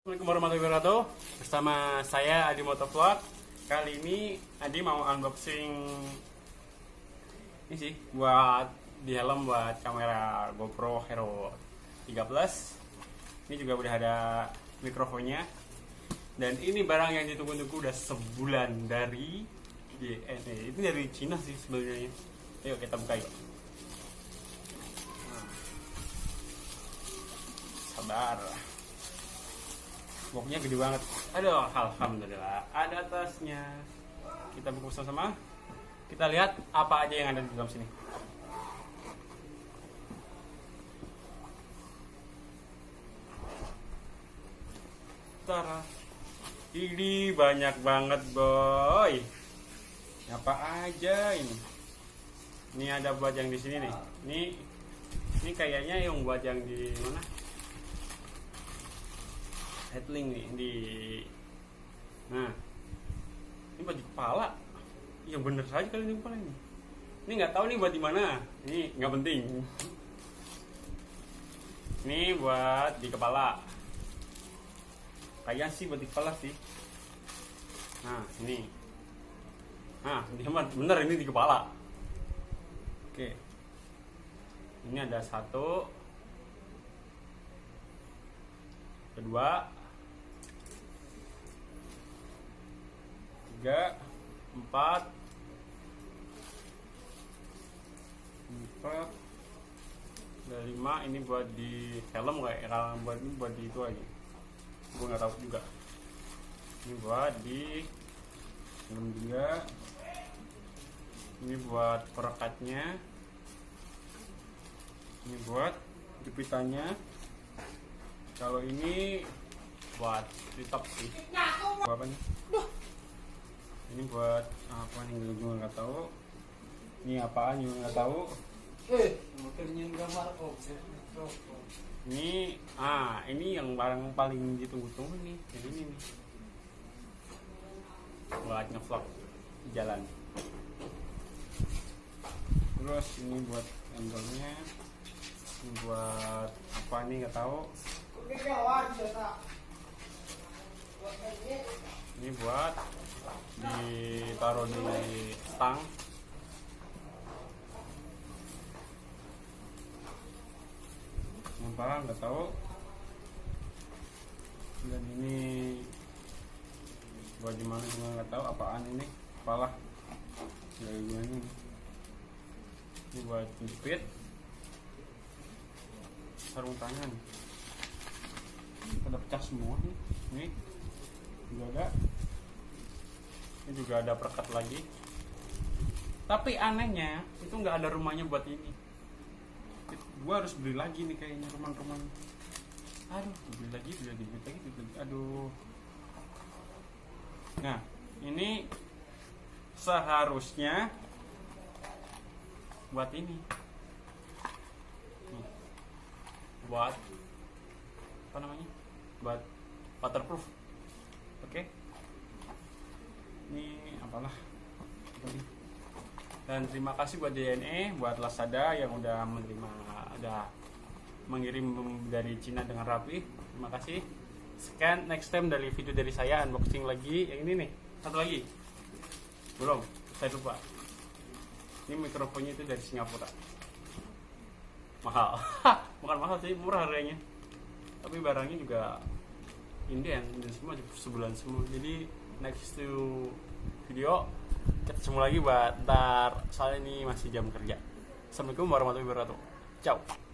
Assalamualaikum warahmatullahi wabarakatuh. Bersama saya Adi Motovlog. Kali ini Adi mau unboxing ini sih, buat di helm buat kamera GoPro Hero 3 Plus. Ini juga udah ada mikrofonnya. Dan ini barang yang ditunggu-tunggu udah sebulan dari JNE. Ini dari Cina sih sebenarnya. Ayo kita buka yuk. Sabar. Boxnya gede banget. Aduh, alhamdulillah ada tasnya. Kita buka sama-sama. Kita lihat apa aja yang ada di dalam sini. Tara. Ini banyak banget, boy. Apa aja ini? Ini ada buat yang di sini nih. Ini kayaknya yang buat yang di mana? Headling nih nah ini buat di kepala yang bener saja kali ini kepala ini nggak tahu nih buat di mana, ini nggak penting. Ini buat di kepala, kayaknya sih buat di kepala sih. Nah ini, nah dia bener ini di kepala. Oke, ini ada satu, kedua, 3, 4, ada 5. Ini buat di helm kayak buat ini buat di itu aja, gue nggak tahu juga. Ini buat di helm juga. Ini buat perekatnya. Ini buat jepitannya. Kalau ini buat di top sih. Apa nih? Ini buat apa nih, gue nggak tahu. Ini apaan juga nggak tahu. Ini yang barang paling ditunggu-tunggu nih. Jadi ini nih buat ngevlog di jalan. Terus ini buat handle-nya. Ini buat apa nih nggak tahu. Ini buat ditaruh di stang. Apa nggak tahu. Dan ini buat gimana juga nggak tahu apaan ini. Kepala dari gini. Ini buat jepit. Sarung tangan. Pada pecah semua nih. Ini juga ada. Ini juga ada perekat lagi. Tapi anehnya itu nggak ada rumahnya buat ini. Gua harus beli lagi nih kayaknya rumah-rumah. Aduh, beli lagi. Aduh. Nah, ini seharusnya buat ini. Nih. Buat apa namanya? Buat waterproof. Oke. Ini apalah. Dan terima kasih buat JNE, buat Lazada yang udah mengirim dari Cina dengan rapi. Terima kasih. Sekian, next time dari video dari saya unboxing lagi. Yang ini nih, satu lagi. Belum, saya lupa. Ini mikrofonnya itu dari Singapura. Mahal. Bukan mahal sih, murah harganya. Tapi barangnya juga Indian dan semua sebulan semua. Jadi next to video kita ketemu lagi buat ntar, soalnya ini masih jam kerja. Assalamualaikum warahmatullahi wabarakatuh. Ciao.